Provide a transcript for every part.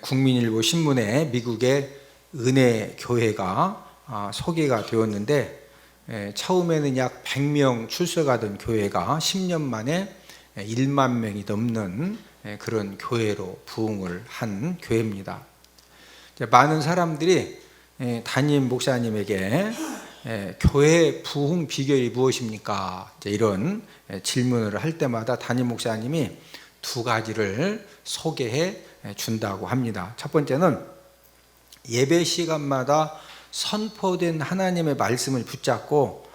국민일보 신문에 미국의 은혜 교회가 소개가 되었는데, 처음에는 약 100명 출석하던 교회가 10년 만에 1만 명이 넘는 그런 교회로 부흥을 한 교회입니다. 많은 사람들이 담임 목사님에게 교회 부흥 비결이 무엇입니까? 이런 질문을 할 때마다 담임 목사님이 두 가지를 소개해 준다고 합니다. 첫 번째는 예배 시간마다 선포된 하나님의 말씀을 붙잡고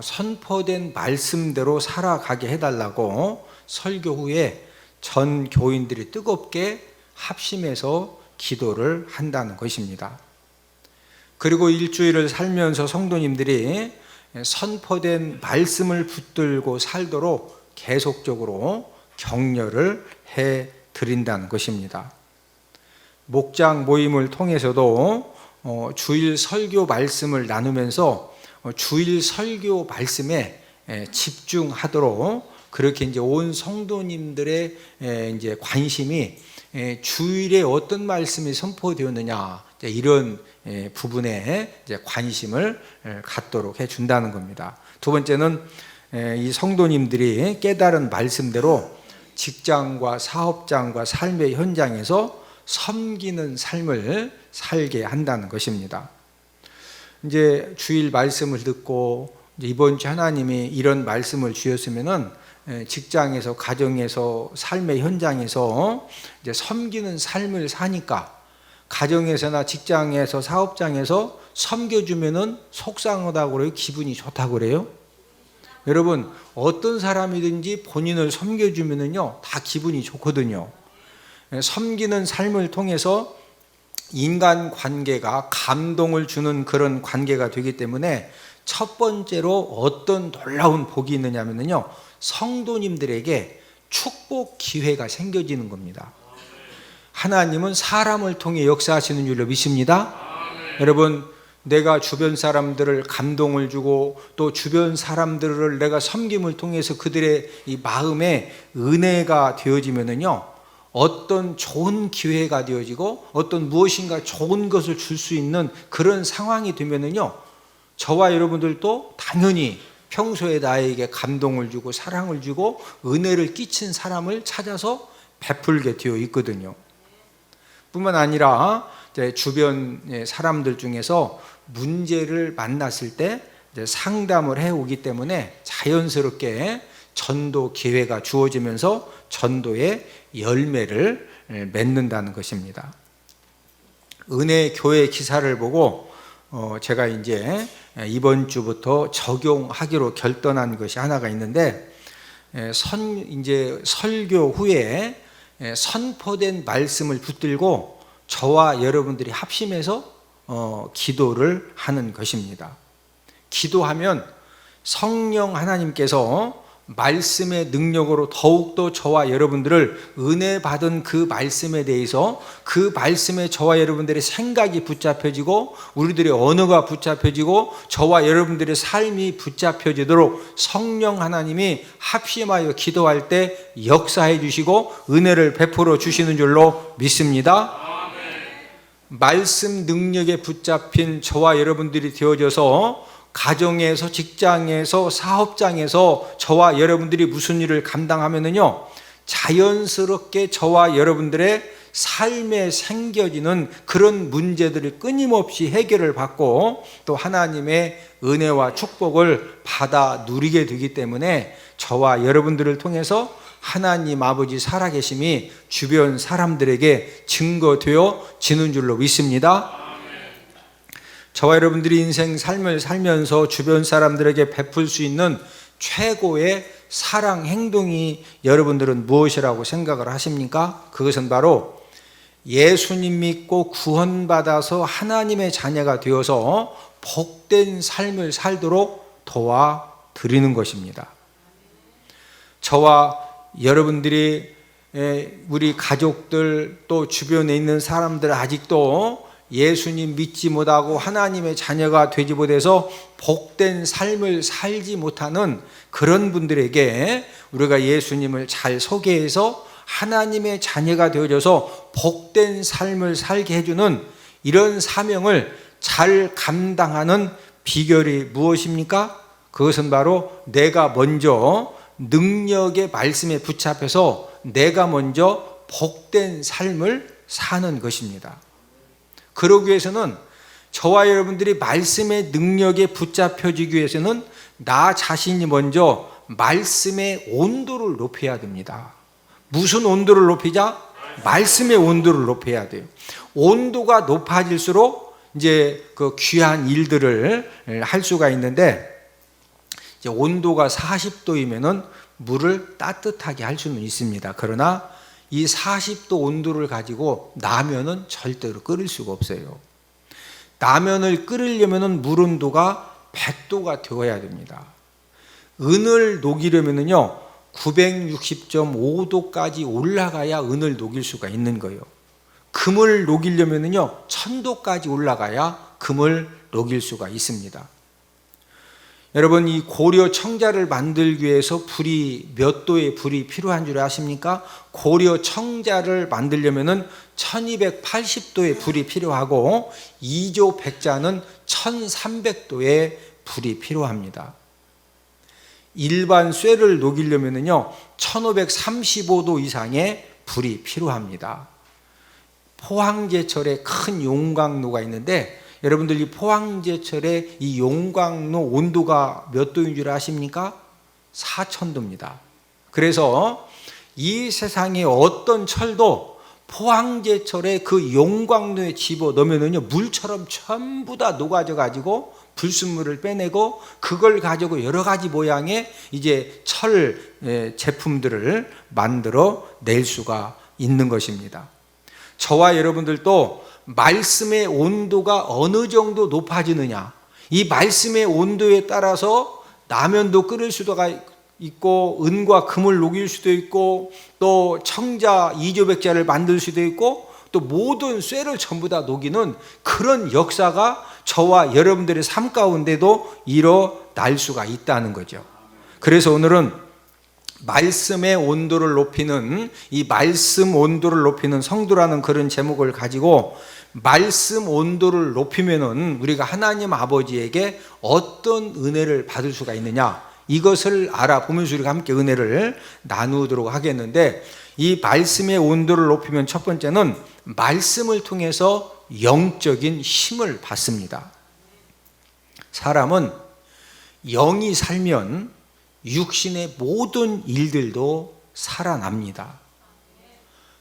선포된 말씀대로 살아가게 해달라고 설교 후에 전 교인들이 뜨겁게 합심해서 기도를 한다는 것입니다. 그리고 일주일을 살면서 성도님들이 선포된 말씀을 붙들고 살도록 계속적으로 격려를 해 드린다는 것입니다. 목장 모임을 통해서도 주일 설교 말씀을 나누면서 주일 설교 말씀에 집중하도록 그렇게 이제 온 성도님들의 이제 관심이 주일에 어떤 말씀이 선포되었느냐, 이런 부분에 이제 관심을 갖도록 해 준다는 겁니다. 두 번째는 이 성도님들이 깨달은 말씀대로 직장과 사업장과 삶의 현장에서 섬기는 삶을 살게 한다는 것입니다. 이제 주일 말씀을 듣고 이번 주 하나님이 이런 말씀을 주셨으면은 직장에서, 가정에서, 삶의 현장에서 이제 섬기는 삶을 사니까 가정에서나 직장에서, 사업장에서 섬겨주면은 속상하다고 그래요? 기분이 좋다고 그래요? 여러분, 어떤 사람이든지 본인을 섬겨주면은요, 다 기분이 좋거든요. 섬기는 삶을 통해서 인간 관계가 감동을 주는 그런 관계가 되기 때문에 첫 번째로 어떤 놀라운 복이 있느냐면요, 성도님들에게 축복 기회가 생겨지는 겁니다. 하나님은 사람을 통해 역사하시는 줄로 믿습니다. 여러분, 내가 주변 사람들을 감동을 주고 또 주변 사람들을 내가 섬김을 통해서 그들의 이 마음에 은혜가 되어지면은요, 어떤 좋은 기회가 되어지고 어떤 무엇인가 좋은 것을 줄 수 있는 그런 상황이 되면은요, 저와 여러분들도 당연히 평소에 나에게 감동을 주고 사랑을 주고 은혜를 끼친 사람을 찾아서 베풀게 되어 있거든요. 뿐만 아니라 주변 사람들 중에서 문제를 만났을 때 상담을 해오기 때문에 자연스럽게 전도 기회가 주어지면서 전도의 열매를 맺는다는 것입니다. 은혜 교회 기사를 보고 제가 이제 이번 주부터 적용하기로 결단한 것이 하나가 있는데, 이제 설교 후에 선포된 말씀을 붙들고 저와 여러분들이 합심해서 기도를 하는 것입니다. 기도하면 성령 하나님께서 말씀의 능력으로 더욱더 저와 여러분들을 은혜 받은 그 말씀에 대해서, 그 말씀에 저와 여러분들의 생각이 붙잡혀지고 우리들의 언어가 붙잡혀지고 저와 여러분들의 삶이 붙잡혀지도록 성령 하나님이 합심하여 기도할 때 역사해 주시고 은혜를 베풀어 주시는 줄로 믿습니다. 말씀 능력에 붙잡힌 저와 여러분들이 되어져서 가정에서, 직장에서, 사업장에서 저와 여러분들이 무슨 일을 감당하면은요, 자연스럽게 저와 여러분들의 삶에 생겨지는 그런 문제들을 끊임없이 해결을 받고 또 하나님의 은혜와 축복을 받아 누리게 되기 때문에 저와 여러분들을 통해서 하나님 아버지 살아계심이 주변 사람들에게 증거되어지는 줄로 믿습니다. 저와 여러분들이 인생 삶을 살면서 주변 사람들에게 베풀 수 있는 최고의 사랑 행동이 여러분들은 무엇이라고 생각을 하십니까? 그것은 바로 예수님 믿고 구원받아서 하나님의 자녀가 되어서 복된 삶을 살도록 도와드리는 것입니다. 저와 여러분들이, 우리 가족들 또 주변에 있는 사람들 아직도 예수님 믿지 못하고 하나님의 자녀가 되지 못해서 복된 삶을 살지 못하는 그런 분들에게 우리가 예수님을 잘 소개해서 하나님의 자녀가 되어져서 복된 삶을 살게 해주는 이런 사명을 잘 감당하는 비결이 무엇입니까? 그것은 바로 내가 먼저 능력의 말씀에 붙잡혀서 내가 먼저 복된 삶을 사는 것입니다. 그러기 위해서는 저와 여러분들이 말씀의 능력에 붙잡혀지기 위해서는 나 자신이 먼저 말씀의 온도를 높여야 됩니다. 무슨 온도를 높이자? 말씀의 온도를 높여야 돼요. 온도가 높아질수록 이제 그 귀한 일들을 할 수가 있는데, 이제 온도가 40도이면은 물을 따뜻하게 할 수는 있습니다. 그러나 이 40도 온도를 가지고 라면은 절대로 끓일 수가 없어요. 라면을 끓이려면은 물 온도가 100도가 되어야 됩니다. 은을 녹이려면은요 960.5도까지 올라가야 은을 녹일 수가 있는 거예요. 금을 녹이려면은요 1000도까지 올라가야 금을 녹일 수가 있습니다. 여러분, 이 고려 청자를 만들기 위해서 불이 몇 도의 불이 필요한 줄 아십니까? 고려 청자를 만들려면은 1280도의 불이 필요하고 2조 백자는 1300도의 불이 필요합니다. 일반 쇠를 녹이려면은요 1535도 이상의 불이 필요합니다. 포항제철에 큰 용광로가 있는데, 여러분들 이 포항제철의 이 용광로 온도가 몇 도인 줄 아십니까? 4000도입니다. 그래서 이 세상에 어떤 철도 포항제철에 그 용광로에 집어 넣으면은요 물처럼 전부 다 녹아져 가지고 불순물을 빼내고 그걸 가지고 여러 가지 모양의 이제 철 제품들을 만들어 낼 수가 있는 것입니다. 저와 여러분들도 말씀의 온도가 어느 정도 높아지느냐, 이 말씀의 온도에 따라서 라면도 끓일 수가 있고 은과 금을 녹일 수도 있고 또 청자 이조백자를 만들 수도 있고 또 모든 쇠를 전부 다 녹이는 그런 역사가 저와 여러분들의 삶 가운데도 일어날 수가 있다는 거죠. 그래서 오늘은 말씀의 온도를 높이는, 이 말씀 온도를 높이는 성도라는 그런 제목을 가지고 말씀 온도를 높이면은 우리가 하나님 아버지에게 어떤 은혜를 받을 수가 있느냐, 이것을 알아보면서 우리가 함께 은혜를 나누도록 하겠는데, 이 말씀의 온도를 높이면 첫 번째는 말씀을 통해서 영적인 힘을 받습니다. 사람은 영이 살면 육신의 모든 일들도 살아납니다.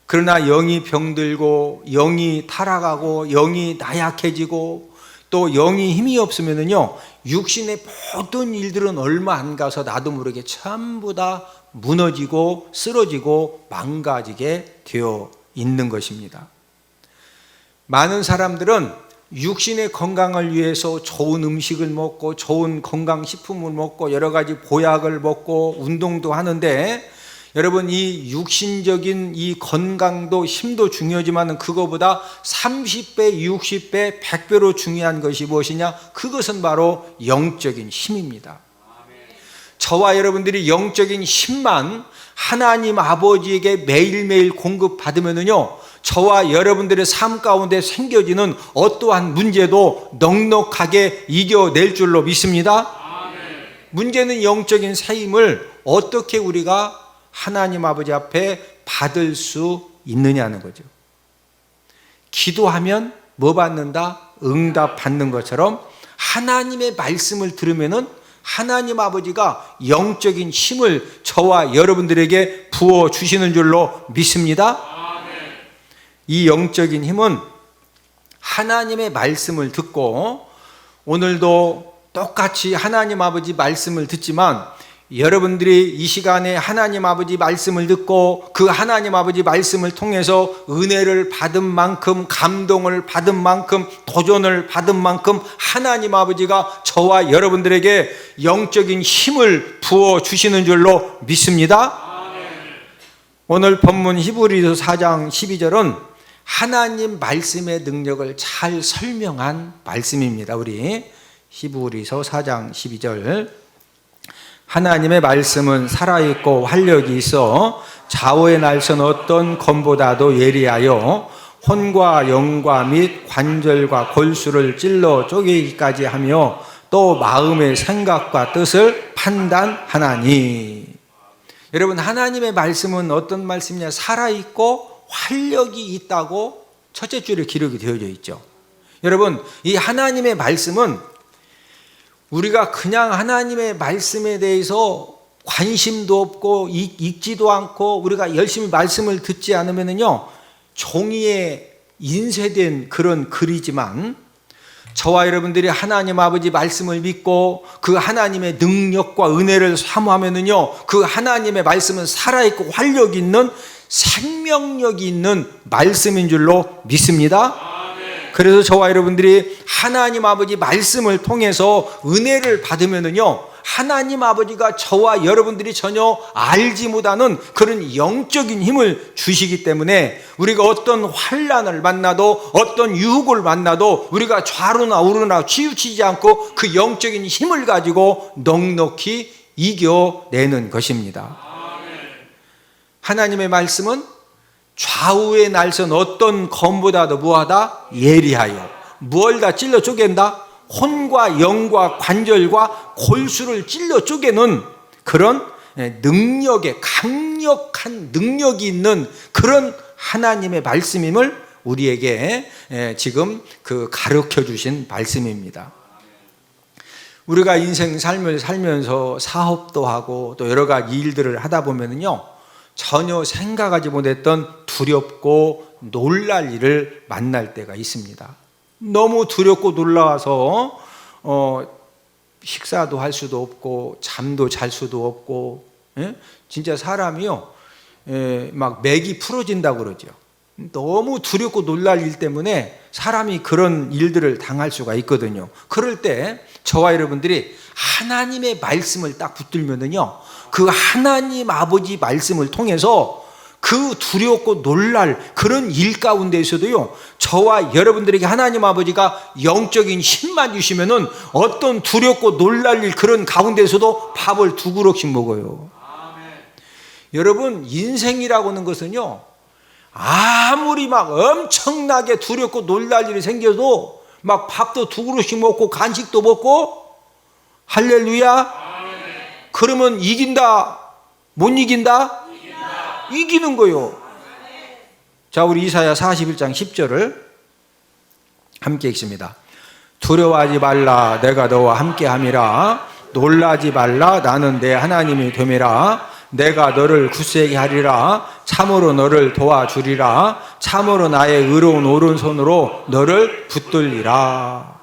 그러나 영이 병들고 영이 타락하고 영이 나약해지고 또 영이 힘이 없으면요 육신의 모든 일들은 얼마 안 가서 나도 모르게 전부 다 무너지고 쓰러지고 망가지게 되어 있는 것입니다. 많은 사람들은 육신의 건강을 위해서 좋은 음식을 먹고 좋은 건강식품을 먹고 여러 가지 보약을 먹고 운동도 하는데, 여러분 이 육신적인 이 건강도 힘도 중요하지만 그거보다 30배, 60배, 100배로 중요한 것이 무엇이냐? 그것은 바로 영적인 힘입니다. 저와 여러분들이 영적인 힘만 하나님 아버지에게 매일매일 공급받으면요 저와 여러분들의 삶 가운데 생겨지는 어떠한 문제도 넉넉하게 이겨낼 줄로 믿습니다. 문제는 영적인 새 힘을 어떻게 우리가 하나님 아버지 앞에 받을 수 있느냐는 거죠. 기도하면 뭐 받는다? 응답 받는 것처럼 하나님의 말씀을 들으면은 하나님 아버지가 영적인 힘을 저와 여러분들에게 부어 주시는 줄로 믿습니다. 이 영적인 힘은 하나님의 말씀을 듣고, 오늘도 똑같이 하나님 아버지 말씀을 듣지만 여러분들이 이 시간에 하나님 아버지 말씀을 듣고 그 하나님 아버지 말씀을 통해서 은혜를 받은 만큼, 감동을 받은 만큼, 도전을 받은 만큼 하나님 아버지가 저와 여러분들에게 영적인 힘을 부어 주시는 줄로 믿습니다. 오늘 본문 히브리서 4장 12절은 하나님 말씀의 능력을 잘 설명한 말씀입니다. 우리 히브리서 4장 12절, 하나님의 말씀은 살아있고 활력이 있어 좌우의 날선 어떤 검보다도 예리하여 혼과 영과 및 관절과 골수를 찔러 쪼개기까지 하며 또 마음의 생각과 뜻을 판단하나니. 여러분, 하나님의 말씀은 어떤 말씀이냐? 살아있고 활력이 있다고 첫째 줄에 기록이 되어져 있죠. 여러분, 이 하나님의 말씀은 우리가 그냥 하나님의 말씀에 대해서 관심도 없고 읽지도 않고 우리가 열심히 말씀을 듣지 않으면요, 종이에 인쇄된 그런 글이지만, 저와 여러분들이 하나님 아버지 말씀을 믿고 그 하나님의 능력과 은혜를 사모하면요, 그 하나님의 말씀은 살아있고 활력 있는 생명력이 있는 말씀인 줄로 믿습니다. 그래서 저와 여러분들이 하나님 아버지 말씀을 통해서 은혜를 받으면요, 하나님 아버지가 저와 여러분들이 전혀 알지 못하는 그런 영적인 힘을 주시기 때문에 우리가 어떤 환난을 만나도 어떤 유혹을 만나도 우리가 좌로나 우로나 치우치지 않고 그 영적인 힘을 가지고 넉넉히 이겨내는 것입니다. 하나님의 말씀은 좌우의 날선 어떤 검보다도 무하다? 예리하여. 뭘 다 찔러 쪼갠다? 혼과 영과 관절과 골수를 찔러 쪼개는 그런 능력의, 강력한 능력이 있는 그런 하나님의 말씀임을 우리에게 지금 가르쳐 주신 말씀입니다. 우리가 인생 삶을 살면서 사업도 하고 또 여러 가지 일들을 하다 보면요, 전혀 생각하지 못했던 두렵고 놀랄 일을 만날 때가 있습니다. 너무 두렵고 놀라워서 식사도 할 수도 없고 잠도 잘 수도 없고, 진짜 사람이요, 막 맥이 풀어진다고 그러죠. 너무 두렵고 놀랄 일 때문에 사람이 그런 일들을 당할 수가 있거든요. 그럴 때 저와 여러분들이 하나님의 말씀을 딱 붙들면은요, 그 하나님 아버지 말씀을 통해서 그 두렵고 놀랄 그런 일 가운데에서도요, 저와 여러분들에게 하나님 아버지가 영적인 힘만 주시면은 어떤 두렵고 놀랄 일 그런 가운데에서도 밥을 2그릇씩 먹어요. 아멘. 여러분, 인생이라고 하는 것은요, 아무리 막 엄청나게 두렵고 놀랄 일이 생겨도 막 밥도 2그릇씩 먹고 간식도 먹고, 할렐루야. 아멘. 그러면 이긴다? 못 이긴다? 이기는 거요. 자, 우리 이사야 41장 10절을 함께 읽습니다. 두려워하지 말라, 내가 너와 함께함이라. 놀라지 말라, 나는 내 하나님이 됨이라. 내가 너를 굳세게 하리라. 참으로 너를 도와주리라. 참으로 나의 의로운 오른손으로 너를 붙들리라.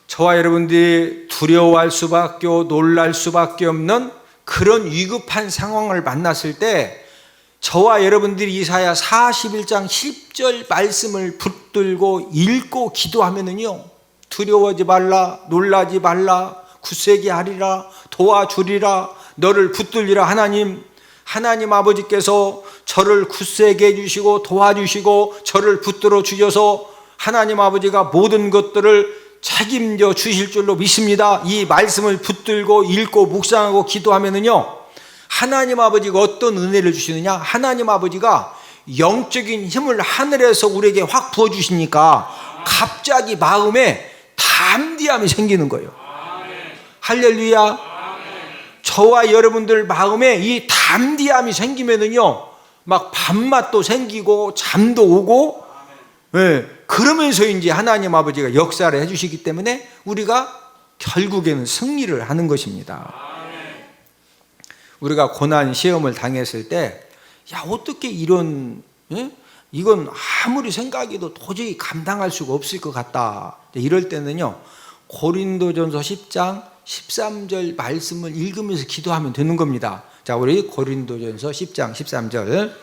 저와 여러분들이 두려워할 수밖에, 놀랄 수밖에 없는 그런 위급한 상황을 만났을 때 저와 여러분들이 이사야 41장 10절 말씀을 붙들고 읽고 기도하면은요, 두려워하지 말라, 놀라지 말라, 굳세게 하리라, 도와주리라, 너를 붙들리라. 하나님 아버지께서 저를 굳세게 해주시고 도와주시고 저를 붙들어 주셔서 하나님 아버지가 모든 것들을 책임져 주실 줄로 믿습니다. 이 말씀을 붙들고 읽고 묵상하고 기도하면은요, 하나님 아버지가 어떤 은혜를 주시느냐? 하나님 아버지가 영적인 힘을 하늘에서 우리에게 확 부어주시니까 갑자기 마음에 담대함이 생기는 거예요. 할렐루야. 저와 여러분들 마음에 이 담대함이 생기면은요, 막 밥맛도 생기고 잠도 오고, 그러면서 이제 하나님 아버지가 역사를 해주시기 때문에 우리가 결국에는 승리를 하는 것입니다. 우리가 고난 시험을 당했을 때, 야, 어떻게 이건 아무리 생각해도 도저히 감당할 수가 없을 것 같다, 이럴 때는요, 고린도전서 10장 13절 말씀을 읽으면서 기도하면 되는 겁니다. 자, 우리 고린도전서 10장 13절.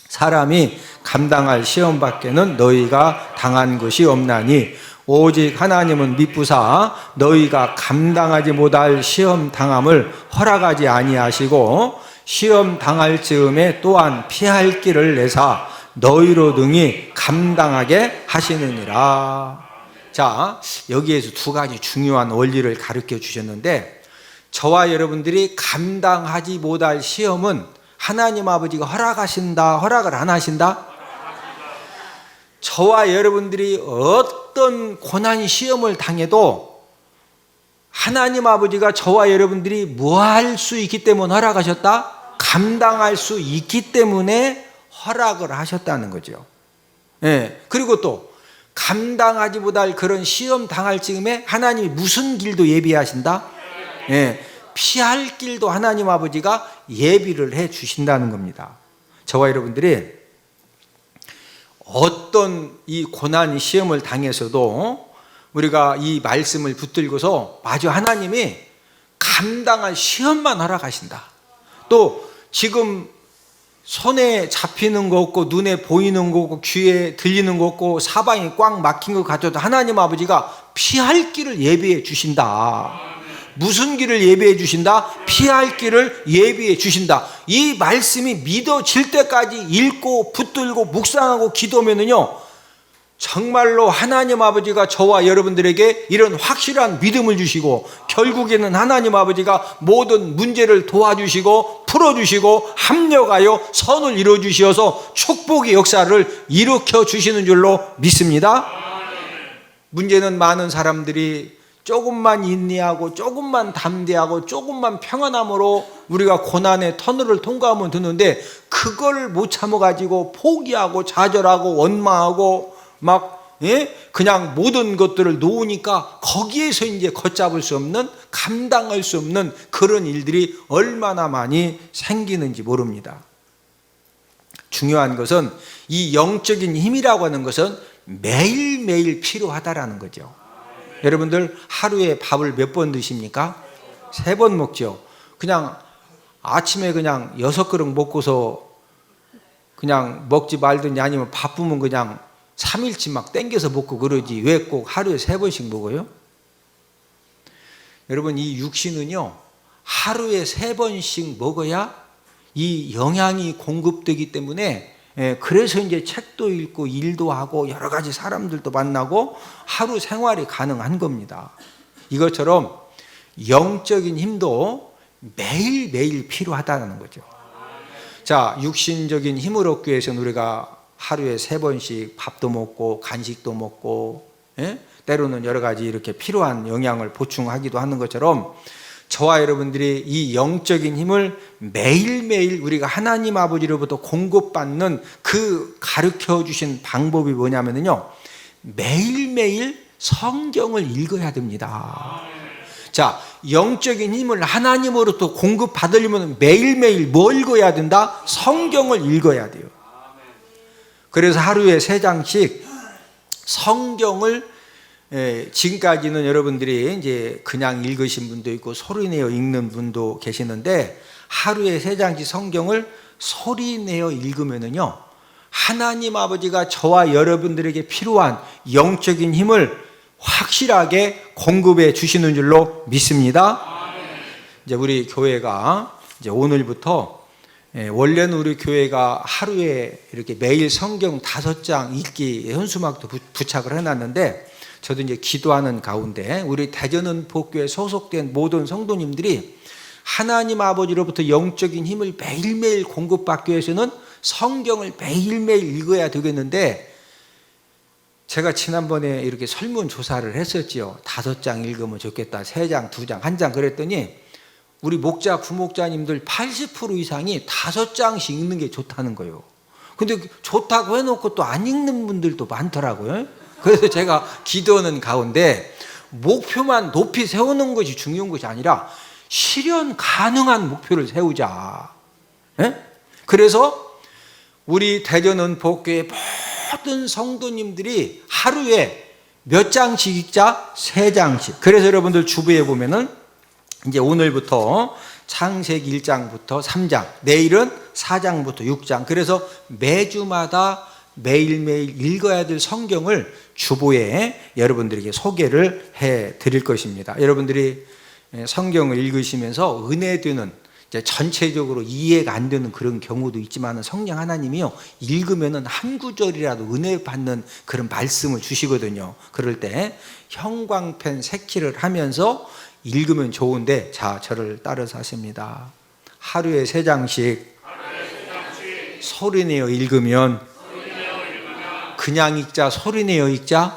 사람이 감당할 시험 밖에는 너희가 당한 것이 없나니 오직 하나님은 미쁘사 너희가 감당하지 못할 시험 당함을 허락하지 아니하시고 시험 당할 즈음에 또한 피할 길을 내사 너희로 능히 감당하게 하시느니라. 자, 여기에서 2가지 중요한 원리를 가르쳐 주셨는데, 저와 여러분들이 감당하지 못할 시험은 하나님 아버지가 허락하신다, 허락을 안 하신다? 저와 여러분들이 어떤 고난 시험을 당해도 하나님 아버지가 저와 여러분들이 뭐 할 수 있기 때문에 허락하셨다? 감당할 수 있기 때문에 허락을 하셨다는 거죠. 예. 그리고 또 감당하지 못할 그런 시험 당할 즈음에 하나님이 무슨 길도 예비하신다? 예. 피할 길도 하나님 아버지가 예비를 해 주신다는 겁니다. 저와 여러분들이 어떤 이 고난 시험을 당해서도 우리가 이 말씀을 붙들고서 마저 하나님이 감당할 시험만 허락하신다. 또 지금 손에 잡히는 거 없고 눈에 보이는 거 없고 귀에 들리는 거 없고 사방이 꽉 막힌 것 같아도 하나님 아버지가 피할 길을 예비해 주신다. 무슨 길을 예비해 주신다? 피할 길을 예비해 주신다. 이 말씀이 믿어질 때까지 읽고 붙들고 묵상하고 기도하면은요, 정말로 하나님 아버지가 저와 여러분들에게 이런 확실한 믿음을 주시고 결국에는 하나님 아버지가 모든 문제를 도와주시고 풀어주시고 합력하여 선을 이루어주시어서 축복의 역사를 일으켜 주시는 줄로 믿습니다. 문제는 많은 사람들이 조금만 인내하고 조금만 담대하고 조금만 평안함으로 우리가 고난의 터널을 통과하면 되는데 그걸 못 참아가지고 포기하고 좌절하고 원망하고 막 그냥 모든 것들을 놓으니까 거기에서 이제 걷잡을 수 없는, 감당할 수 없는 그런 일들이 얼마나 많이 생기는지 모릅니다. 중요한 것은 이 영적인 힘이라고 하는 것은 매일매일 필요하다라는 거죠. 여러분들 하루에 밥을 몇 번 드십니까? 3번 먹죠. 그냥 아침에 그냥 6그릇 먹고서 그냥 먹지 말든지 아니면 바쁘면 그냥 3일치 막 땡겨서 먹고 그러지 왜 꼭 하루에 3번씩 먹어요? 여러분 이 육신은요 하루에 3번씩 먹어야 이 영양이 공급되기 때문에 그래서 이제 책도 읽고 일도 하고 여러 가지 사람들도 만나고 하루 생활이 가능한 겁니다. 이것처럼 영적인 힘도 매일매일 필요하다는 거죠. 자, 육신적인 힘을 얻기 위해서는 우리가 하루에 3번씩 밥도 먹고 간식도 먹고 때로는 여러 가지 이렇게 필요한 영양을 보충하기도 하는 것처럼 저와 여러분들이 이 영적인 힘을 매일매일 우리가 하나님 아버지로부터 공급받는 그 가르쳐 주신 방법이 뭐냐면요, 매일매일 성경을 읽어야 됩니다. 자, 영적인 힘을 하나님으로부터 공급받으려면 매일매일 뭐 읽어야 된다? 성경을 읽어야 돼요. 그래서 하루에 3장씩 성경을 지금까지는 여러분들이 이제 그냥 읽으신 분도 있고 소리내어 읽는 분도 계시는데 하루에 3장씩 성경을 소리내어 읽으면은요 하나님 아버지가 저와 여러분들에게 필요한 영적인 힘을 확실하게 공급해 주시는 줄로 믿습니다. 이제 우리 교회가 이제 오늘부터 원래는 우리 교회가 하루에 이렇게 매일 성경 5장 읽기 현수막도 부착을 해놨는데 저도 이제 기도하는 가운데 우리 대전은 복교에 소속된 모든 성도님들이 하나님 아버지로부터 영적인 힘을 매일매일 공급받기 위해서는 성경을 매일매일 읽어야 되겠는데 제가 지난번에 이렇게 설문조사를 했었지요. 5장 읽으면 좋겠다, 3장, 2장, 1장 그랬더니 우리 목자, 부목자님들 80% 이상이 5장씩 읽는 게 좋다는 거예요. 근데 좋다고 해놓고 또 안 읽는 분들도 많더라고요. 그래서 제가 기도하는 가운데 목표만 높이 세우는 것이 중요한 것이 아니라 실현 가능한 목표를 세우자. 그래서 우리 대전은 복교의 모든 성도님들이 하루에 몇 장씩 읽자? 3장씩. 그래서 여러분들 주부에 보면은 이제 오늘부터 창세기 1장부터 3장, 내일은 4장부터 6장. 그래서 매주마다 매일매일 읽어야 될 성경을 주보에 여러분들에게 소개를 해 드릴 것입니다. 여러분들이 성경을 읽으시면서 은혜되는, 전체적으로 이해가 안 되는 그런 경우도 있지만 성령 하나님이요 읽으면은 한 구절이라도 은혜 받는 그런 말씀을 주시거든요. 그럴 때 형광펜 색칠을 하면서 읽으면 좋은데, 자, 저를 따라서 하십니다. 하루에 3장씩 소리내어 읽으면 그냥 읽자, 소리내어 읽자.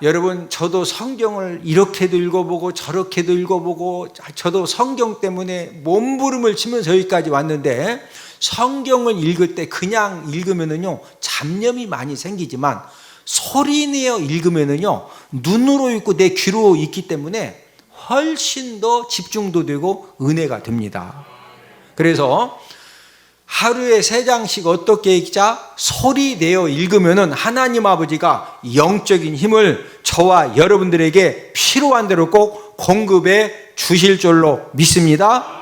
여러분, 저도 성경을 이렇게도 읽어보고 저렇게도 읽어보고, 저도 성경 때문에 몸부림을 치면서 여기까지 왔는데, 성경을 읽을 때 그냥 읽으면은요 잡념이 많이 생기지만, 소리내어 읽으면은요 눈으로 읽고 내 귀로 읽기 때문에 훨씬 더 집중도 되고 은혜가 됩니다. 그래서 하루에 3장씩 어떻게 읽자? 소리내어 읽으면은 하나님 아버지가 영적인 힘을 저와 여러분들에게 필요한 대로 꼭 공급해 주실 줄로 믿습니다.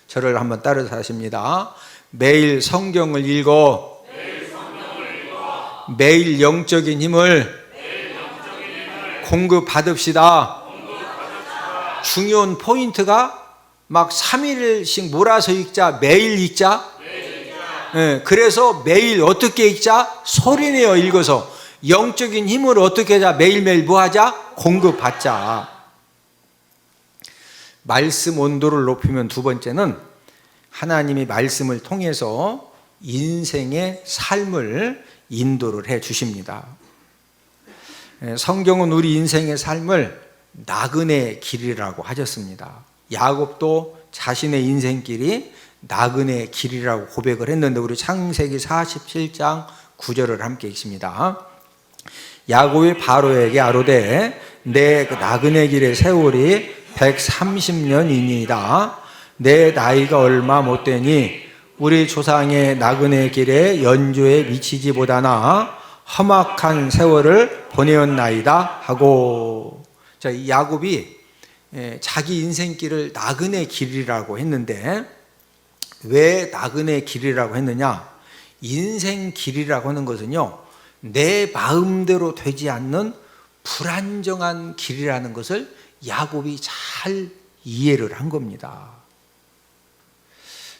저를 한번 따라서 하십니다. 매일 성경을 읽어 매일 영적인 힘을 공급받읍시다. 중요한 포인트가 막 3일씩 몰아서 읽자, 매일 읽자. 네, 그래서 매일 어떻게 읽자? 소리내어 읽어서 영적인 힘을 어떻게 하자? 매일매일 뭐 하자? 공급받자. 말씀 온도를 높이면 두 번째는 하나님이 말씀을 통해서 인생의 삶을 인도를 해 주십니다. 성경은 우리 인생의 삶을 나그네 길이라고 하셨습니다. 야곱도 자신의 인생길이 나그네 길이라고 고백을 했는데, 우리 창세기 47장 9절을 함께 읽습니다. 야곱이 바로에게 아뢰되 내 나그네 길의 세월이 130년이니이다. 내 나이가 얼마 못되니 우리 조상의 나그네 길에 연주에 미치지보다나 험악한 세월을 보내었나이다 하고. 자, 이 야곱이 자기 인생길을 나그네 길이라고 했는데, 왜 나그네 길이라고 했느냐? 인생 길이라고 하는 것은요 내 마음대로 되지 않는 불안정한 길이라는 것을 야곱이 잘 이해를 한 겁니다.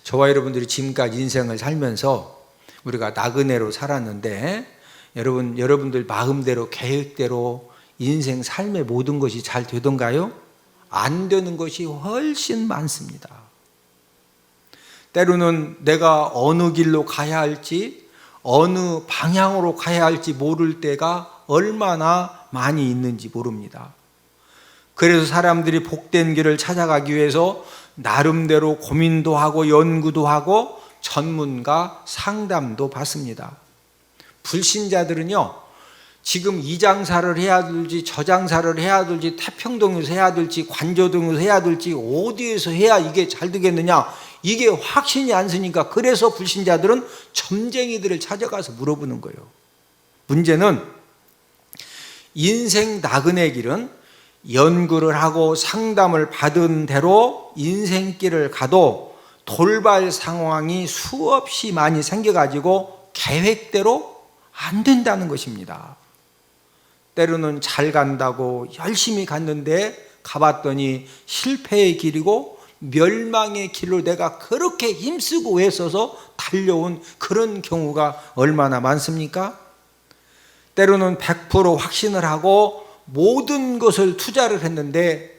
저와 여러분들이 지금까지 인생을 살면서 우리가 나그네로 살았는데, 여러분들 마음대로 계획대로 인생 삶의 모든 것이 잘 되던가요? 안 되는 것이 훨씬 많습니다. 때로는 내가 어느 길로 가야 할지, 어느 방향으로 가야 할지 모를 때가 얼마나 많이 있는지 모릅니다. 그래서 사람들이 복된 길을 찾아가기 위해서 나름대로 고민도 하고 연구도 하고 전문가 상담도 받습니다. 불신자들은요 지금 이 장사를 해야 될지 저 장사를 해야 될지 태평동에서 해야 될지 관저동에서 해야 될지 어디에서 해야 이게 잘 되겠느냐, 이게 확신이 안 서니까, 그래서 불신자들은 점쟁이들을 찾아가서 물어보는 거예요. 문제는 인생 나그네 길은 연구를 하고 상담을 받은 대로 인생길을 가도 돌발 상황이 수없이 많이 생겨가지고 계획대로 안 된다는 것입니다. 때로는 잘 간다고 열심히 갔는데 가봤더니 실패의 길이고 멸망의 길로 내가 그렇게 힘쓰고 애써서 달려온 그런 경우가 얼마나 많습니까? 때로는 100% 확신을 하고 모든 것을 투자를 했는데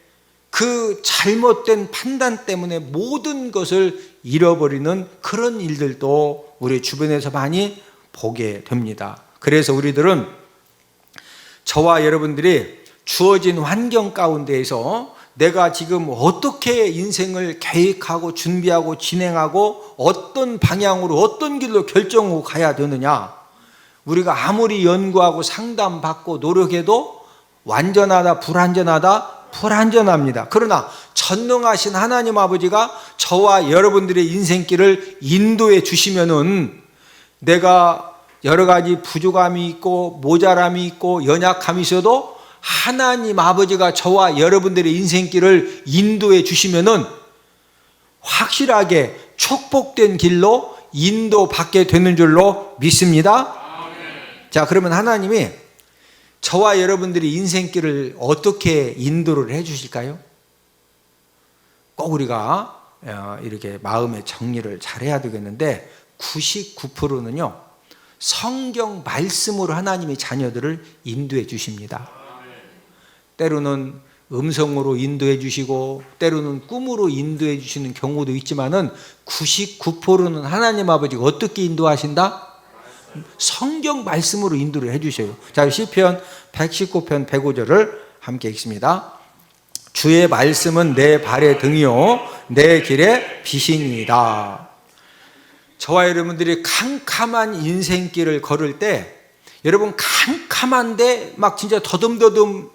그 잘못된 판단 때문에 모든 것을 잃어버리는 그런 일들도 우리 주변에서 많이 보게 됩니다. 그래서 우리들은, 저와 여러분들이 주어진 환경 가운데에서 내가 지금 어떻게 인생을 계획하고 준비하고 진행하고 어떤 방향으로 어떤 길로 결정하고 가야 되느냐, 우리가 아무리 연구하고 상담받고 노력해도 완전하다 불완전하다, 불완전합니다. 그러나 전능하신 하나님 아버지가 저와 여러분들의 인생길을 인도해 주시면은, 내가 여러 가지 부족함이 있고 모자람이 있고 연약함이 있어도 하나님 아버지가 저와 여러분들의 인생길을 인도해 주시면은 확실하게 축복된 길로 인도받게 되는 줄로 믿습니다. 자, 그러면 하나님이 저와 여러분들이 인생길을 어떻게 인도를 해 주실까요? 꼭 우리가 이렇게 마음의 정리를 잘 해야 되겠는데, 99%는요 성경 말씀으로 하나님이 자녀들을 인도해 주십니다. 때로는 음성으로 인도해 주시고 때로는 꿈으로 인도해 주시는 경우도 있지만은 99%는 하나님 아버지가 어떻게 인도하신다? 성경 말씀으로 인도를 해 주셔요. 자, 시편 119편 105절을 함께 읽습니다. 주의 말씀은 내 발의 등이요 내 길의 빛이니이다. 저와 여러분들이 캄캄한 인생길을 걸을 때, 여러분 캄캄한데 막 진짜 더듬더듬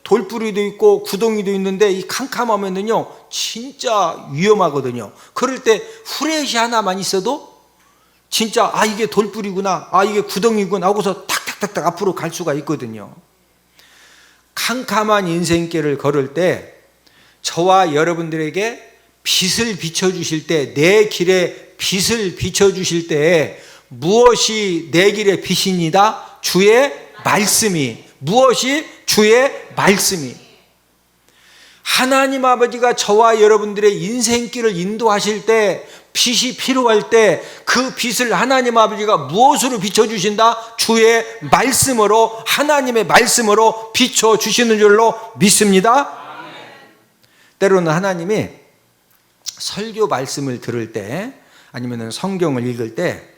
돌뿌리도 있고 구덩이도 있는데, 이 캄캄하면은요 진짜 위험하거든요. 그럴 때 후레쉬 하나만 있어도 진짜 이게 돌뿌리구나, 이게 구덩이구나 하고서 탁탁탁탁 앞으로 갈 수가 있거든요. 캄캄한 인생길을 걸을 때 저와 여러분들에게 빛을 비춰주실 때, 내 길에 빛을 비춰주실 때 무엇이 내 길의 빛이니다? 주의 말씀이. 무엇이? 주의 말씀이. 하나님 아버지가 저와 여러분들의 인생길을 인도하실 때, 빛이 필요할 때 그 빛을 하나님 아버지가 무엇으로 비춰주신다? 주의 말씀으로, 하나님의 말씀으로 비춰주시는 줄로 믿습니다. 때로는 하나님이 설교 말씀을 들을 때, 아니면 성경을 읽을 때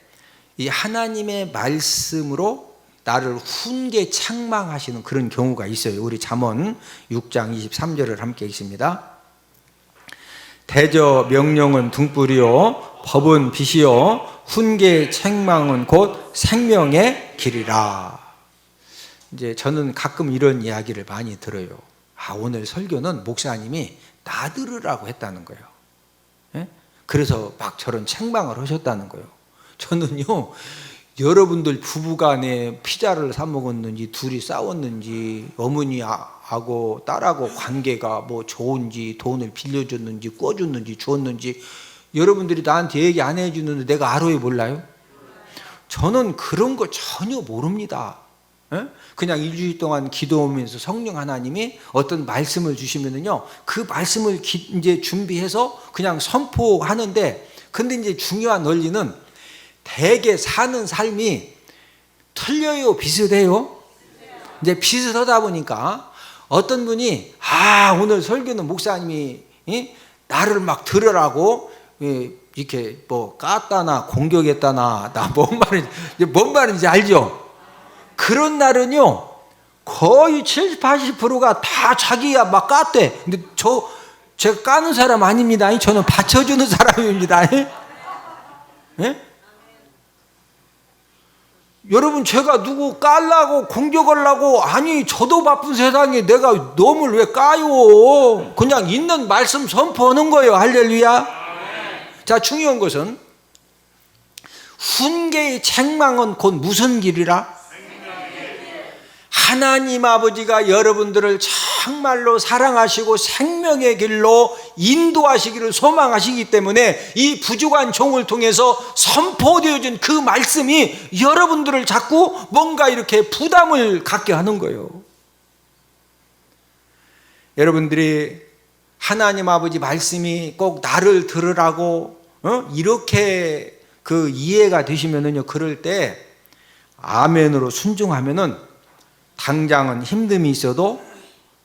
이 하나님의 말씀으로 나를 훈계 책망하시는 그런 경우가 있어요. 우리 잠언 6장 23절을 함께 읽습니다. 대저 명령은 등불이요 법은 빛이요 훈계 책망은 곧 생명의 길이라. 이제 저는 가끔 이런 이야기를 많이 들어요. 오늘 설교는 목사님이 나들으라고 했다는 거예요. 그래서 막 저런 책망을 하셨다는 거예요. 저는요, 여러분들 부부간에 피자를 사 먹었는지, 둘이 싸웠는지, 어머니하고 딸하고 관계가 뭐 좋은지, 돈을 빌려줬는지, 꿔줬는지, 주었는지 여러분들이 나한테 얘기 안 해주는데 내가 알아요, 몰라요? 저는 그런 거 전혀 모릅니다. 그냥 일주일 동안 기도하면서 성령 하나님이 어떤 말씀을 주시면은요, 그 말씀을 이제 준비해서 그냥 선포하는데, 근데 이제 중요한 원리는 대개 사는 삶이 틀려요, 비슷해요? 이제 비슷하다 보니까 어떤 분이 오늘 설교는 목사님이 나를 막 들으라고 이렇게 뭐 깠다나 공격했다나, 나 뭔 말인지 알죠? 그런 날은요 거의 70, 80%가 다 자기야 막 깠대. 근데 제가 까는 사람 아닙니다. 저는 받쳐주는 사람입니다. 예? 여러분, 제가 누구 깔라고 공격하려고, 저도 바쁜 세상에 내가 놈을 왜 까요? 그냥 있는 말씀 선포하는 거예요. 할렐루야. 자, 중요한 것은 훈계의 책망은 곧 무슨 길이라? 하나님 아버지가 여러분들을 정말로 사랑하시고 생명의 길로 인도하시기를 소망하시기 때문에 이 부족한 종을 통해서 선포되어진 그 말씀이 여러분들을 자꾸 뭔가 이렇게 부담을 갖게 하는 거예요. 여러분들이 하나님 아버지 말씀이 꼭 나를 들으라고 이렇게 그 이해가 되시면은요, 그럴 때 아멘으로 순종하면은 당장은 힘듦이 있어도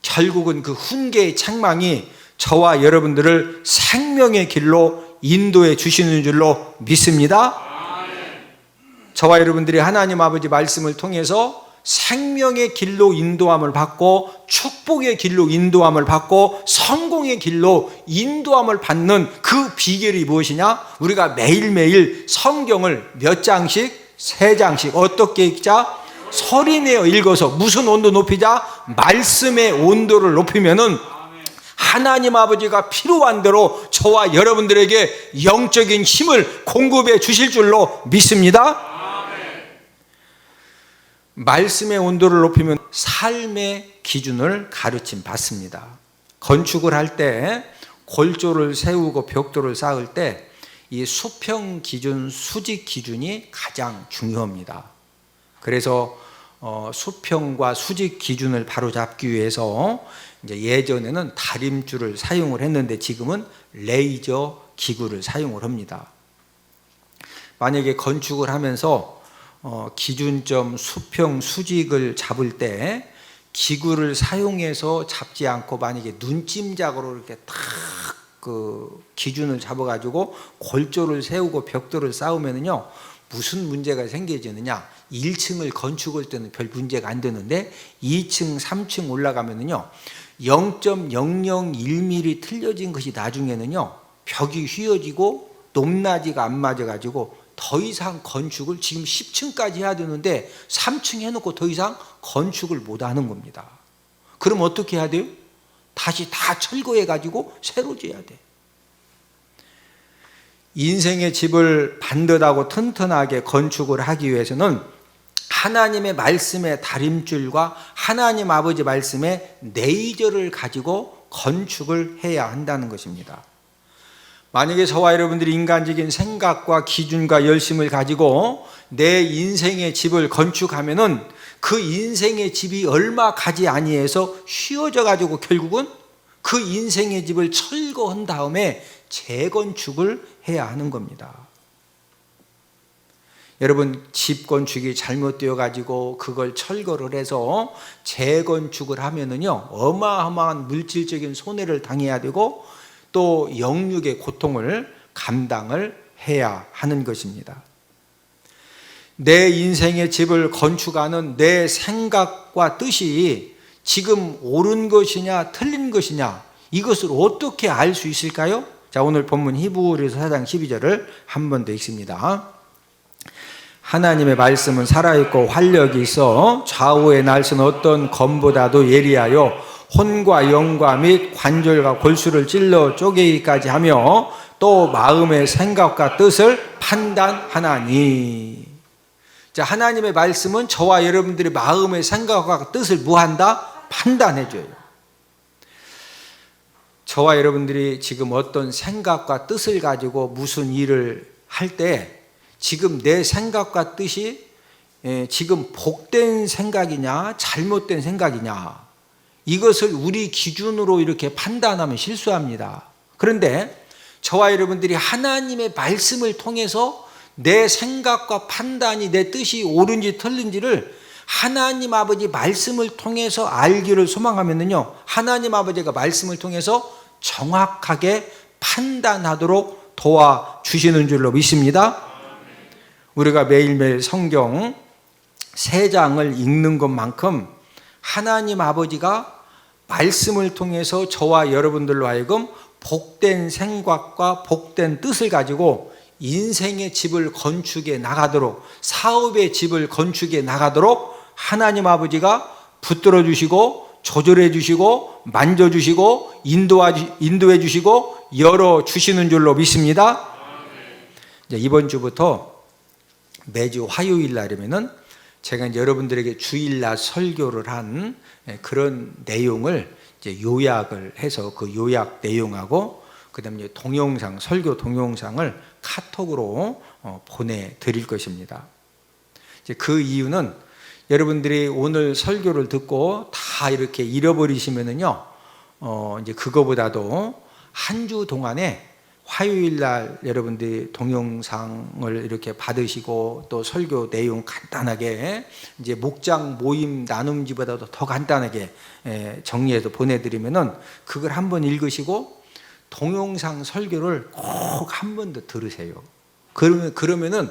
결국은 그 훈계의 책망이 저와 여러분들을 생명의 길로 인도해 주시는 줄로 믿습니다. 저와 여러분들이 하나님 아버지 말씀을 통해서 생명의 길로 인도함을 받고, 축복의 길로 인도함을 받고, 성공의 길로 인도함을 받는 그 비결이 무엇이냐? 우리가 매일매일 성경을 몇 장씩? 3장씩 어떻게 읽자? 소리내어 읽어서. 무슨 온도 높이자? 말씀의 온도를 높이면은 하나님 아버지가 필요한 대로 저와 여러분들에게 영적인 힘을 공급해 주실 줄로 믿습니다. 말씀의 온도를 높이면 삶의 기준을 가르침 받습니다. 건축을 할 때 골조를 세우고 벽돌을 쌓을 때 이 수평 기준, 수직 기준이 가장 중요합니다. 그래서 수평과 수직 기준을 바로잡기 위해서 이제 예전에는 다림줄을 사용을 했는데 지금은 레이저 기구를 사용을 합니다. 만약에 건축을 하면서 기준점 수평 수직을 잡을 때 기구를 사용해서 잡지 않고 만약에 눈찜작으로 이렇게 탁 그 기준을 잡아가지고 골조를 세우고 벽돌을 쌓으면은요 무슨 문제가 생겨지느냐? 1층을 건축할 때는 별 문제가 안 되는데 2층, 3층 올라가면은요 0.001mm 틀려진 것이 나중에는요 벽이 휘어지고 높낮이가 안 맞아가지고 더 이상 건축을 지금 10층까지 해야 되는데 3층 해놓고 더 이상 건축을 못 하는 겁니다. 그럼 어떻게 해야 돼요? 다시 다 철거해가지고 새로 지어야 돼. 인생의 집을 반듯하고 튼튼하게 건축을 하기 위해서는 하나님의 말씀의 다림줄과 하나님 아버지 말씀의 내의절을 가지고 건축을 해야 한다는 것입니다. 만약에 저와 여러분들이 인간적인 생각과 기준과 열심을 가지고 내 인생의 집을 건축하면은 그 인생의 집이 얼마 가지 아니해서 휘어져 가지고 결국은 그 인생의 집을 철거한 다음에 재건축을 해야 하는 겁니다. 여러분 집 건축이 잘못되어 가지고 그걸 철거를 해서 재건축을 하면은요 어마어마한 물질적인 손해를 당해야 되고 또 영육의 고통을 감당을 해야 하는 것입니다. 내 인생의 집을 건축하는 내 생각과 뜻이 지금 옳은 것이냐 틀린 것이냐 이것을 어떻게 알 수 있을까요? 자, 오늘 본문 히브리서 4장 12절을 한 번 더 읽습니다. 하나님의 말씀은 살아있고 활력이 있어 좌우의 날선 어떤 검보다도 예리하여 혼과 영과 및 관절과 골수를 찔러 쪼개기까지 하며 또 마음의 생각과 뜻을 판단하나니. 자, 하나님의 말씀은 저와 여러분들의 마음의 생각과 뜻을 뭐한다? 판단해줘요. 저와 여러분들이 지금 어떤 생각과 뜻을 가지고 무슨 일을 할 때 지금 내 생각과 뜻이 지금 복된 생각이냐 잘못된 생각이냐 이것을 우리 기준으로 이렇게 판단하면 실수합니다. 그런데 저와 여러분들이 하나님의 말씀을 통해서 내 생각과 판단이 내 뜻이 옳은지 틀린지를 하나님 아버지 말씀을 통해서 알기를 소망하면요 하나님 아버지가 말씀을 통해서 정확하게 판단하도록 도와주시는 줄로 믿습니다. 우리가 매일매일 성경 3장을 읽는 것만큼 하나님 아버지가 말씀을 통해서 저와 여러분들로 하여금 복된 생각과 복된 뜻을 가지고 인생의 집을 건축해 나가도록 사업의 집을 건축해 나가도록 하나님 아버지가 붙들어 주시고 조절해 주시고 만져 주시고 인도해 주시고 열어 주시는 줄로 믿습니다. 이제 이번 주부터 매주 화요일 날이면은 제가 이제 여러분들에게 주일날 설교를 한 그런 내용을 이제 요약을 해서 그 요약 내용하고 그다음에 동영상 설교 동영상을 카톡으로 보내드릴 것입니다. 이제 그 이유는 여러분들이 오늘 설교를 듣고 다 이렇게 잃어버리시면은요, 이제 그거보다도 한 주 동안에 화요일 날 여러분들이 동영상을 이렇게 받으시고 또 설교 내용 간단하게 이제 목장 모임 나눔지보다도 더 간단하게 정리해서 보내드리면은 그걸 한번 읽으시고 동영상 설교를 꼭 한 번 더 들으세요. 그러면은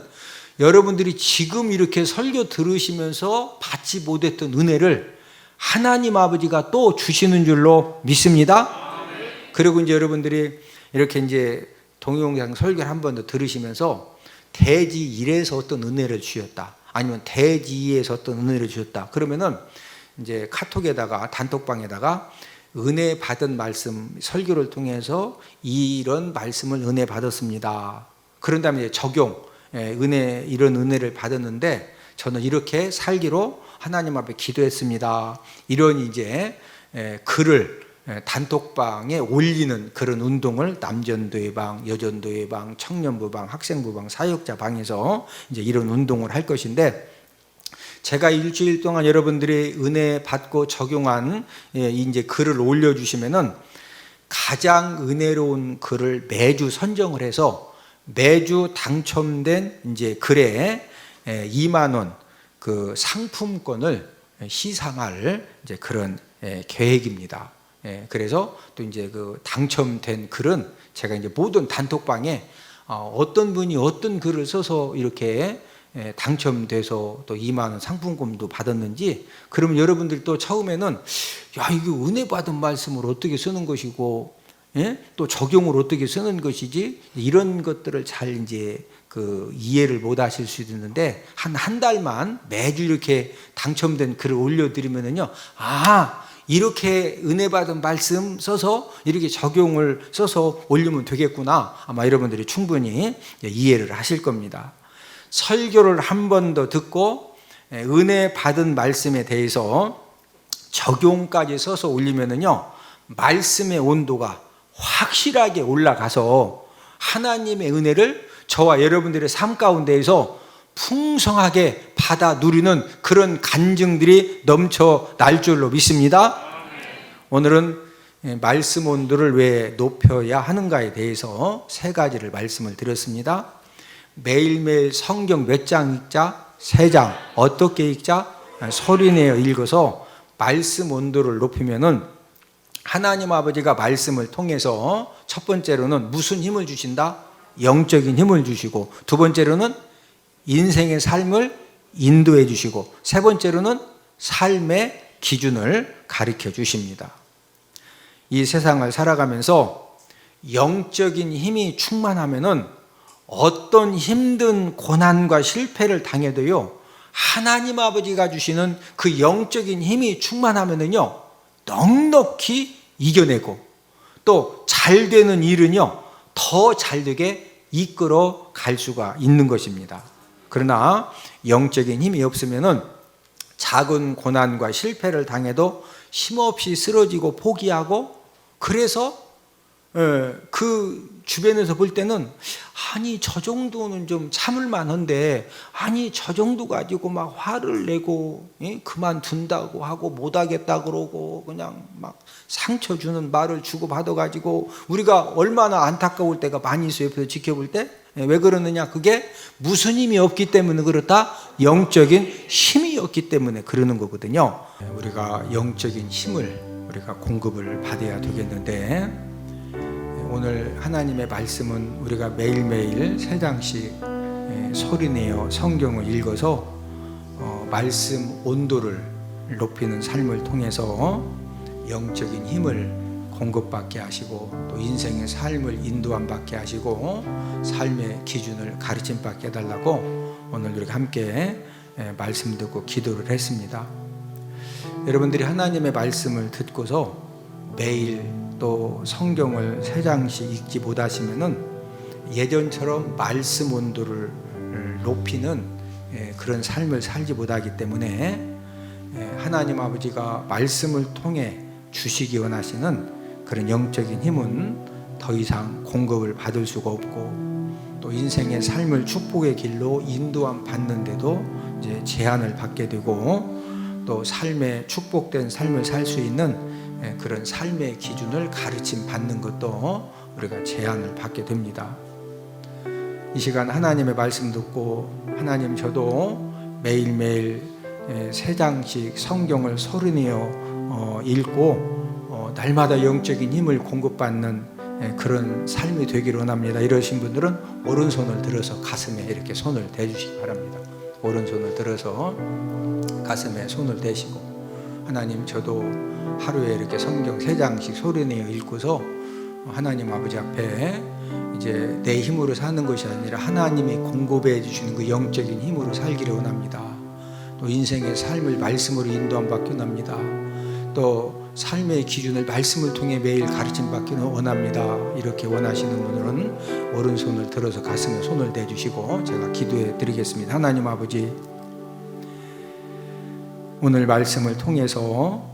여러분들이 지금 이렇게 설교 들으시면서 받지 못했던 은혜를 하나님 아버지가 또 주시는 줄로 믿습니다. 그리고 이제 여러분들이 이렇게 이제 동영상 설교를 한 번 더 들으시면서 대지 1에서 어떤 은혜를 주셨다. 아니면 대지 2에서 어떤 은혜를 주셨다. 그러면은 이제 카톡에다가 단톡방에다가 은혜 받은 말씀 설교를 통해서 이런 말씀을 은혜 받았습니다. 그런 다음에 이제 적용 은혜 이런 은혜를 받았는데 저는 이렇게 살기로 하나님 앞에 기도했습니다. 이런 이제 글을 단톡방에 올리는 그런 운동을 남전도의 방, 여전도의 방, 청년부 방, 학생부 방, 사역자 방에서 이제 이런 운동을 할 것인데 제가 일주일 동안 여러분들이 은혜 받고 적용한 이제 글을 올려주시면은 가장 은혜로운 글을 매주 선정을 해서 매주 당첨된 이제 글에 2만 원 그 상품권을 시상할 이제 그런 계획입니다. 그래서 또 이제 그 당첨된 글은 제가 이제 모든 단톡방에 어떤 분이 어떤 글을 써서 이렇게 당첨돼서 또 2만 원 상품권도 받았는지, 그러면 여러분들 또 처음에는 야, 이거 은혜 받은 말씀을 어떻게 쓰는 것이고, 또 적용을 어떻게 쓰는 것이지, 이런 것들을 잘 이제 그 이해를 못 하실 수도 있는데, 한 달만 매주 이렇게 당첨된 글을 올려드리면은요, 이렇게 은혜 받은 말씀 써서 이렇게 적용을 써서 올리면 되겠구나, 아마 여러분들이 충분히 이해를 하실 겁니다. 설교를 한 번 더 듣고 은혜 받은 말씀에 대해서 적용까지 써서 올리면은요, 말씀의 온도가 확실하게 올라가서 하나님의 은혜를 저와 여러분들의 삶 가운데에서 풍성하게 받아 누리는 그런 간증들이 넘쳐 날 줄로 믿습니다. 오늘은 말씀 온도를 왜 높여야 하는가에 대해서 세 가지를 말씀을 드렸습니다. 매일매일 성경 몇 장 읽자? 3장. 어떻게 읽자? 소리내어 읽어서 말씀 온도를 높이면은 하나님 아버지가 말씀을 통해서 첫 번째로는 무슨 힘을 주신다? 영적인 힘을 주시고, 두 번째로는 인생의 삶을 인도해 주시고, 세 번째로는 삶의 기준을 가르쳐 주십니다. 이 세상을 살아가면서 영적인 힘이 충만하면은 어떤 힘든 고난과 실패를 당해도요, 하나님 아버지가 주시는 그 영적인 힘이 충만하면은요, 넉넉히 이겨내고, 또 잘 되는 일은요, 더 잘 되게 이끌어 갈 수가 있는 것입니다. 그러나 영적인 힘이 없으면은 작은 고난과 실패를 당해도 힘없이 쓰러지고 포기하고, 그래서 그 주변에서 볼 때는 아니 저 정도는 좀 참을 만한데, 아니 저 정도 가지고 막 화를 내고 그만둔다고 하고 못하겠다 그러고 그냥 막 상처 주는 말을 주고받아 가지고 우리가 얼마나 안타까울 때가 많이 있어요. 옆에서 지켜볼 때. 왜 그러느냐? 그게 무슨 힘이 없기 때문에 그렇다? 영적인 힘이 없기 때문에 그러는 거거든요. 우리가 영적인 힘을 우리가 공급을 받아야 되겠는데, 오늘 하나님의 말씀은 우리가 매일매일 3장씩 소리내어 성경을 읽어서 말씀 온도를 높이는 삶을 통해서 영적인 힘을 공급받게 하시고, 또 인생의 삶을 인도함 받게 하시고, 삶의 기준을 가르침 받게 해달라고 오늘 우리가 함께 말씀 듣고 기도를 했습니다. 여러분들이 하나님의 말씀을 듣고서 매일 또 성경을 3장씩 읽지 못하시면은 예전처럼 말씀 온도를 높이는 그런 삶을 살지 못하기 때문에 하나님 아버지가 말씀을 통해 주시기 원하시는 그런 영적인 힘은 더 이상 공급을 받을 수가 없고, 또 인생의 삶을 축복의 길로 인도함 받는데도 이제 제한을 받게 되고, 또 삶의 축복된 삶을 살 수 있는 그런 삶의 기준을 가르침 받는 것도 우리가 제한을 받게 됩니다. 이 시간 하나님의 말씀 듣고, 하나님 저도 매일매일 3장씩 성경을 소리내어 읽고 날마다 영적인 힘을 공급받는 그런 삶이 되기를 원합니다. 이러신 분들은 오른손을 들어서 가슴에 이렇게 손을 대주시기 바랍니다. 오른손을 들어서 가슴에 손을 대시고, 하나님 저도 하루에 이렇게 성경 3장씩 소리내어 읽고서 하나님 아버지 앞에 이제 내 힘으로 사는 것이 아니라 하나님이 공급해 주시는 그 영적인 힘으로 살기를 원합니다. 또 인생의 삶을 말씀으로 인도함 받기 원합니다. 또 삶의 기준을 말씀을 통해 매일 가르침 받기는 원합니다. 이렇게 원하시는 분들은 오른손을 들어서 가슴에 손을 대주시고 제가 기도해 드리겠습니다. 하나님 아버지, 오늘 말씀을 통해서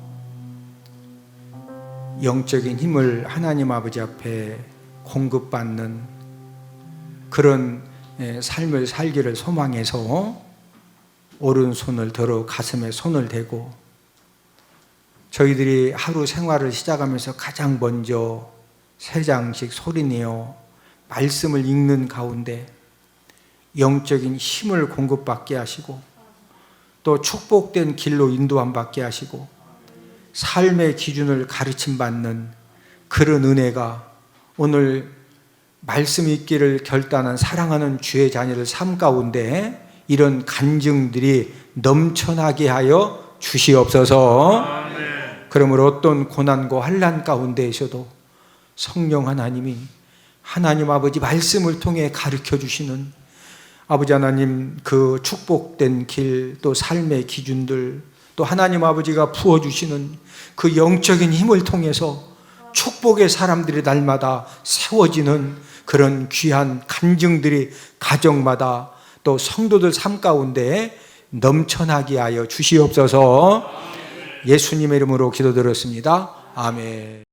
영적인 힘을 하나님 아버지 앞에 공급받는 그런 삶을 살기를 소망해서 오른손을 들어 가슴에 손을 대고, 저희들이 하루 생활을 시작하면서 가장 먼저 3장씩 소리내어 말씀을 읽는 가운데 영적인 힘을 공급받게 하시고, 또 축복된 길로 인도함 받게 하시고 삶의 기준을 가르침 받는 그런 은혜가 오늘 말씀 읽기를 결단한 사랑하는 주의 자녀들 삶 가운데 이런 간증들이 넘쳐나게 하여 주시옵소서. 그러므로 어떤 고난과 환난 가운데에서도 성령 하나님이 하나님 아버지 말씀을 통해 가르쳐 주시는 아버지 하나님 그 축복된 길, 또 삶의 기준들, 또 하나님 아버지가 부어주시는 그 영적인 힘을 통해서 축복의 사람들이 날마다 세워지는 그런 귀한 간증들이 가정마다 또 성도들 삶 가운데 넘쳐나게 하여 주시옵소서. 예수님의 이름으로 기도드렸습니다. 아멘.